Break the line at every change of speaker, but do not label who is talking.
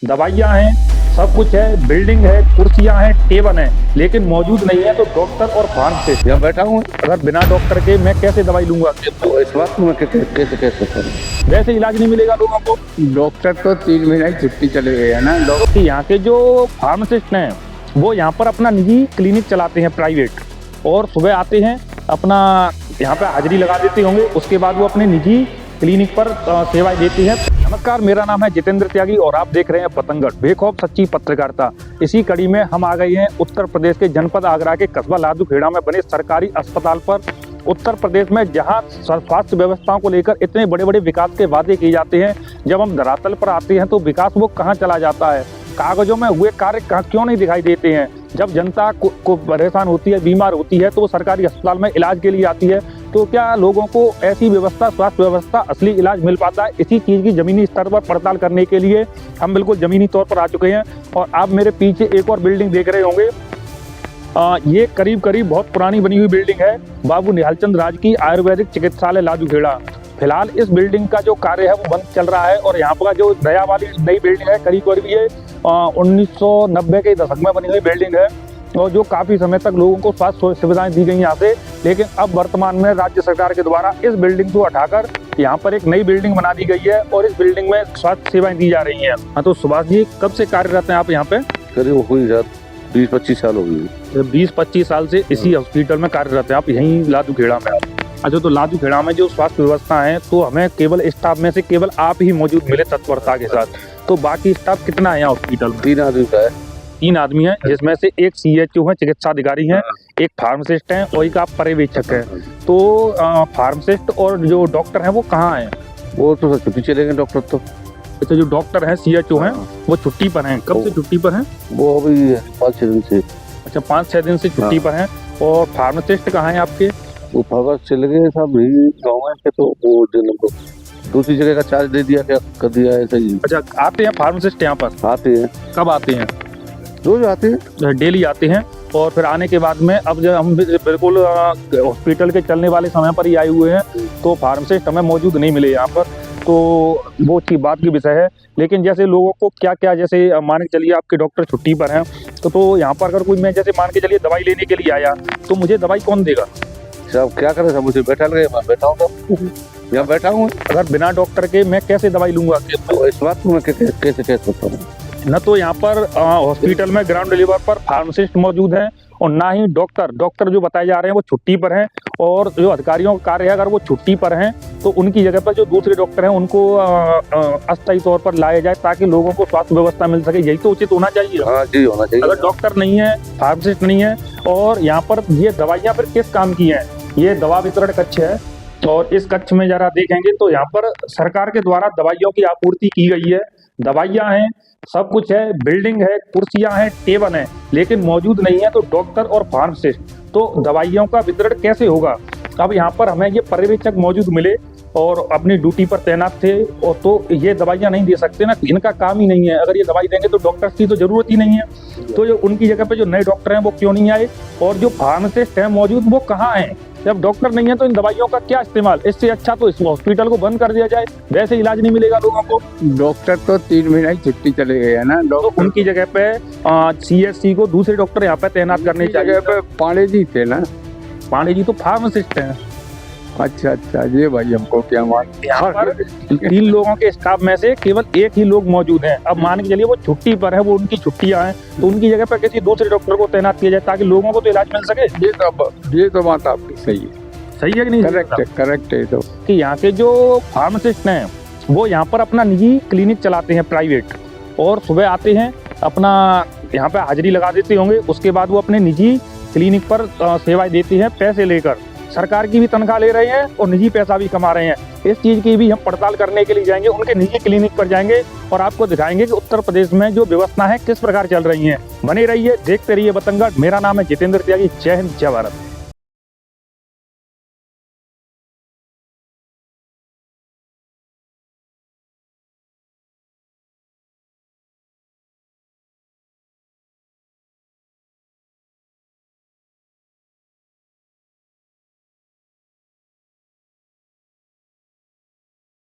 दवाइयाँ हैं, सब कुछ है, बिल्डिंग है, कुर्सियाँ हैं, टेबल है, लेकिन मौजूद नहीं है तो डॉक्टर और फार्मासिस्ट।
यहाँ बैठा हूँ
अगर बिना डॉक्टर के मैं कैसे दवाई लूंगा?
तो इस बात को मैं कैसे कैसे करूँ।
वैसे इलाज नहीं मिलेगा लोगों को।
डॉक्टर तो 3 महीने की छुट्टी चले गए है ना।
कि यहाँ के जो फार्मासिस्ट हैं वो यहाँ पर अपना निजी क्लिनिक चलाते हैं प्राइवेट, और सुबह आते हैं अपना यहाँ पे हाजिरी लगा देते होंगे, उसके बाद वो अपने निजी क्लिनिक पर सेवाएं देती हैं। नमस्कार, मेरा नाम है जितेंद्र त्यागी और आप देख रहे हैं पतंगड़, बेखौफ सच्ची पत्रकारिता। इसी कड़ी में हम आ गए हैं उत्तर प्रदेश के जनपद आगरा के कस्बा लादूखेड़ा में बने सरकारी अस्पताल पर। उत्तर प्रदेश में जहां स्वास्थ्य व्यवस्थाओं को लेकर इतने बड़े बड़े विकास के वादे किए जाते हैं, जब हम धरातल पर आते हैं तो विकास वो कहाँ चला जाता है, कागजों में हुए कार्य क्यों नहीं दिखाई देते हैं। जब जनता को परेशान होती है, बीमार होती है, तो वो सरकारी अस्पताल में इलाज के लिए आती है, तो क्या लोगों को ऐसी व्यवस्था, स्वास्थ्य व्यवस्था, असली इलाज मिल पाता है? इसी चीज़ की जमीनी स्तर पर पड़ताल करने के लिए हम बिल्कुल जमीनी तौर पर आ चुके हैं। और आप मेरे पीछे एक और बिल्डिंग देख रहे होंगे, ये करीब करीब बहुत पुरानी बनी हुई बिल्डिंग है, बाबू निहालचंद राजकीय आयुर्वेदिक चिकित्सालय लादूखेड़ा। फिलहाल इस बिल्डिंग का जो कार्य है वो बंद चल रहा है, और यहाँ पर जो नया वाली नई बिल्डिंग है करीब करीब ये 1990 के दशक में बनी हुई बिल्डिंग है, और जो काफ़ी समय तक लोगों को स्वास्थ्य सुविधाएं दी गई यहाँ से। लेकिन अब वर्तमान में राज्य सरकार के द्वारा इस बिल्डिंग को हटाकर यहाँ पर एक नई बिल्डिंग बना दी गई है, और इस बिल्डिंग में स्वास्थ्य सेवाएं दी जा रही हैं। हाँ, तो सुभाष जी कब से कार्यरत हैं आप यहाँ पे?
करीब हुई 20-25 साल हो गई।
20-25 साल से इसी हॉस्पिटल में कार्यरत हैं आप, यहीं लादूखेड़ा में आप? अच्छा, तो लादूखेड़ा में जो स्वास्थ्य व्यवस्था है, तो हमें केवल स्टाफ में से केवल आप ही मौजूद मिले तत्परता के साथ, तो बाकी स्टाफ कितना है यहाँ हॉस्पिटल में?
3 आदमी का है।
3 आदमी हैं, जिसमें से एक CHO है, चिकित्सा अधिकारी हैं, एक फार्मासिस्ट हैं और एक आप पर्यवेक्षक हैं। तो फार्मासिस्ट और जो डॉक्टर हैं वो कहाँ हैं?
वो तो छुट्टी चले गए डॉक्टर तो।
तो जो डॉक्टर हैं, CHO हैं, वो छुट्टी पर हैं। कब से छुट्टी पर हैं?
वो अभी 5-6 दिन से।
अच्छा, 5-6 दिन से छुट्टी पर हैं। और फार्मासिस्ट कहाँ हैं आपके?
वो फगत चले गए साहब गाँव में के, तो वो दिन को दूसरी जगह का चार्ज दे दिया, क्या कर दिया ऐसा ही।
अच्छा, आते हैं फार्मासिस्ट यहाँ पर?
आते हैं।
कब आते हैं?
रोज आते हैं,
डेली आते हैं। और फिर आने के बाद में अब जब हम बिल्कुल हॉस्पिटल के चलने वाले समय पर ही आए हुए हैं, तो फार्मासिस्ट हमें मौजूद नहीं मिले यहाँ पर, तो वो अच्छी बात की विषय है। लेकिन जैसे लोगों को क्या क्या, जैसे मान के चलिए आपके डॉक्टर छुट्टी पर हैं, तो यहाँ पर अगर कोई, मैं जैसे मान के चलिए दवाई लेने के लिए आया, तो मुझे दवाई कौन देगा?
साहब क्या करें, सब मुझे बैठा लगे, मैं बैठा हूँ, यहाँ बैठा हूँ।
अगर बिना डॉक्टर के मैं कैसे दवाई लूंगा?
तो इस बात को मैं कैसे सकता हूँ।
न तो यहाँ पर हॉस्पिटल में ग्राउंड लेवल पर फार्मासिस्ट मौजूद हैं, और ना ही डॉक्टर जो बताए जा रहे हैं वो छुट्टी पर हैं। और जो अधिकारियों का कार्य है, अगर वो छुट्टी पर हैं तो उनकी जगह पर जो दूसरे डॉक्टर हैं उनको अस्थायी तौर पर लाया जाए, ताकि लोगों को स्वास्थ्य व्यवस्था मिल सके। यही तो उचित होना चाहिए।
हाँ जी, होना चाहिए।
अगर डॉक्टर नहीं है, फार्मासिस्ट नहीं है, और यहाँ पर ये दवाइयाँ फिर किस काम की हैं? ये दवा वितरण कक्ष है, और इस कक्ष में जरा देखेंगे तो यहाँ पर सरकार के द्वारा दवाइयों की आपूर्ति की गई है। दवाइयाँ हैं, सब कुछ है, बिल्डिंग है, कुर्सियाँ हैं, टेबल हैं, लेकिन मौजूद नहीं है तो डॉक्टर और फार्मासिस्ट। तो दवाइयों का वितरण कैसे होगा? अब यहाँ पर हमें ये पर्यवेक्षक मौजूद मिले और अपनी ड्यूटी पर तैनात थे, और तो ये दवाइयाँ नहीं दे सकते ना, इनका काम ही नहीं है। अगर ये दवाई देंगे तो डॉक्टर्स की तो जरूरत ही नहीं है, तो जो उनकी जगह पे जो नए डॉक्टर हैं वो क्यों नहीं आए? और जो फार्मासिस्ट हैं मौजूद वो कहाँ हैं? जब डॉक्टर नहीं है तो इन दवाइयों का क्या इस्तेमाल? इससे अच्छा तो इस हॉस्पिटल को बंद कर दिया जाए, वैसे इलाज नहीं मिलेगा लोगों को।
डॉक्टर तो 3 महीने की छुट्टी चले गए है ना।
तो उनकी जगह पे CSC को दूसरे डॉक्टर यहाँ पे तैनात करने चाहिए।
जगह पे पांडे जी थे ना।
पांडे जी तो फार्मासिस्ट हैं।
अच्छा, ये भाई हमको क्या मान।
यहाँ पर 3 लोगों के स्टाफ में से केवल एक ही लोग मौजूद हैं। अब मान के चलिए वो छुट्टी पर है, वो उनकी छुट्टियां हैं, तो उनकी जगह पर किसी दूसरे डॉक्टर को तैनात किया जाए, ताकि लोगों को तो इलाज मिल सके।
ये तो बात आपकी सही है।
सही है कि नहीं?
करेक्ट है। तो
कि यहाँ के जो फार्मासिस्ट हैं वो यहाँ पर अपना निजी क्लिनिक चलाते हैं प्राइवेट, और सुबह आते हैं अपना यहाँ पे हाजिरी लगा देते होंगे, उसके बाद वो अपने निजी क्लिनिक पर सेवाएं देते हैं पैसे लेकर। सरकार की भी तनख्वाह ले रहे हैं और निजी पैसा भी कमा रहे हैं। इस चीज़ की भी हम पड़ताल करने के लिए जाएंगे, उनके निजी क्लिनिक पर जाएंगे, और आपको दिखाएंगे कि उत्तर प्रदेश में जो व्यवस्था है किस प्रकार चल रही है। बने रहिए, देखते रहिए पतंगड़। मेरा नाम है जितेंद्र त्यागी। जय हिंद, जय भारत।